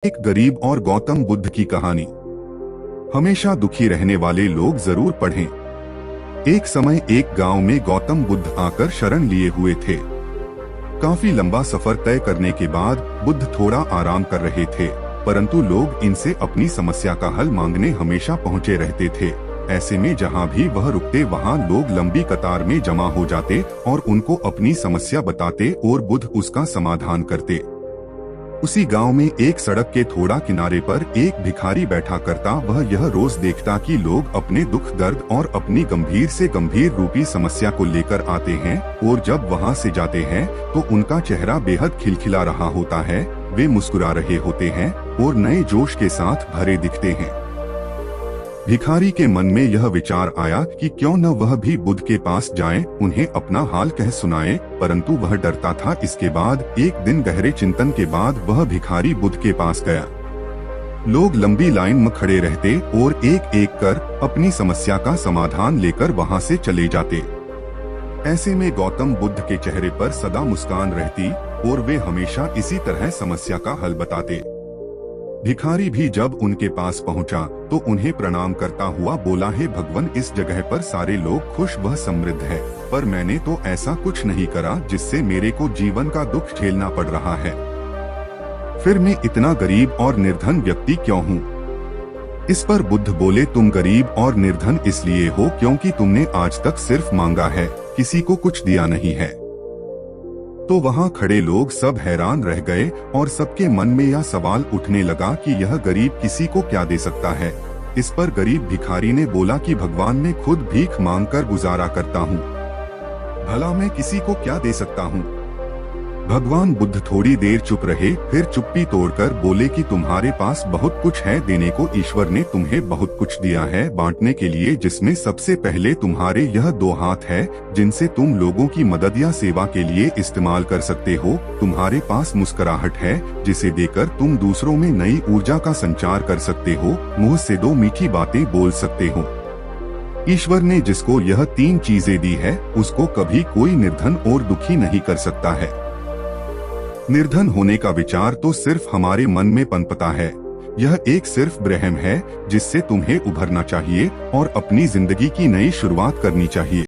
एक गरीब और गौतम बुद्ध की कहानी। हमेशा दुखी रहने वाले लोग जरूर पढ़ें। एक समय एक गांव में गौतम बुद्ध आकर शरण लिए हुए थे। काफी लंबा सफर तय करने के बाद बुद्ध थोड़ा आराम कर रहे थे, परंतु लोग इनसे अपनी समस्या का हल मांगने हमेशा पहुंचे रहते थे। ऐसे में जहां भी वह रुकते वहां लोग लंबी कतार में जमा हो जाते और उनको अपनी समस्या बताते और बुद्ध उसका समाधान करते। उसी गांव में एक सड़क के थोड़ा किनारे पर एक भिखारी बैठा करता। वह यह रोज देखता कि लोग अपने दुख दर्द और अपनी गंभीर से गंभीर रूपी समस्या को लेकर आते हैं, और जब वहां से जाते हैं तो उनका चेहरा बेहद खिलखिला रहा होता है। वे मुस्कुरा रहे होते हैं और नए जोश के साथ भरे दिखते हैं। भिखारी के मन में यह विचार आया कि क्यों न वह भी बुद्ध के पास जाए, उन्हें अपना हाल कह सुनाए, परंतु वह डरता था। इसके बाद एक दिन गहरे चिंतन के बाद वह भिखारी बुद्ध के पास गया। लोग लंबी लाइन में खड़े रहते और एक एक कर अपनी समस्या का समाधान लेकर वहां से चले जाते। ऐसे में गौतम बुद्ध के चेहरे पर सदा मुस्कान रहती और वे हमेशा इसी तरह समस्या का हल बताते। भिखारी भी जब उनके पास पहुंचा तो उन्हें प्रणाम करता हुआ बोला, हे भगवान, इस जगह पर सारे लोग खुश व समृद्ध है, पर मैंने तो ऐसा कुछ नहीं करा जिससे मेरे को जीवन का दुख झेलना पड़ रहा है। फिर मैं इतना गरीब और निर्धन व्यक्ति क्यों हूँ? इस पर बुद्ध बोले, तुम गरीब और निर्धन इसलिए हो क्योंकि तुमने आज तक सिर्फ मांगा है, किसी को कुछ दिया नहीं है। तो वहां खड़े लोग सब हैरान रह गए और सबके मन में यह सवाल उठने लगा कि यह गरीब किसी को क्या दे सकता है। इस पर गरीब भिखारी ने बोला कि भगवान, मैं खुद भीख मांगकर गुजारा करता हूँ, भला मैं किसी को क्या दे सकता हूँ। भगवान बुद्ध थोड़ी देर चुप रहे, फिर चुप्पी तोड़कर बोले कि तुम्हारे पास बहुत कुछ है देने को। ईश्वर ने तुम्हें बहुत कुछ दिया है बांटने के लिए, जिसमें सबसे पहले तुम्हारे यह दो हाथ है जिनसे तुम लोगों की मदद या सेवा के लिए इस्तेमाल कर सकते हो। तुम्हारे पास मुस्कुराहट है जिसे देकर तुम दूसरों में नई ऊर्जा का संचार कर सकते हो। मुंह से दो मीठी बातें बोल सकते हो। ईश्वर ने जिसको यह तीन चीजें दी है उसको कभी कोई निर्धन और दुखी नहीं कर सकता है। निर्धन होने का विचार तो सिर्फ हमारे मन में पनपता है। यह एक सिर्फ भ्रम है जिससे तुम्हें उभरना चाहिए और अपनी जिंदगी की नई शुरुआत करनी चाहिए।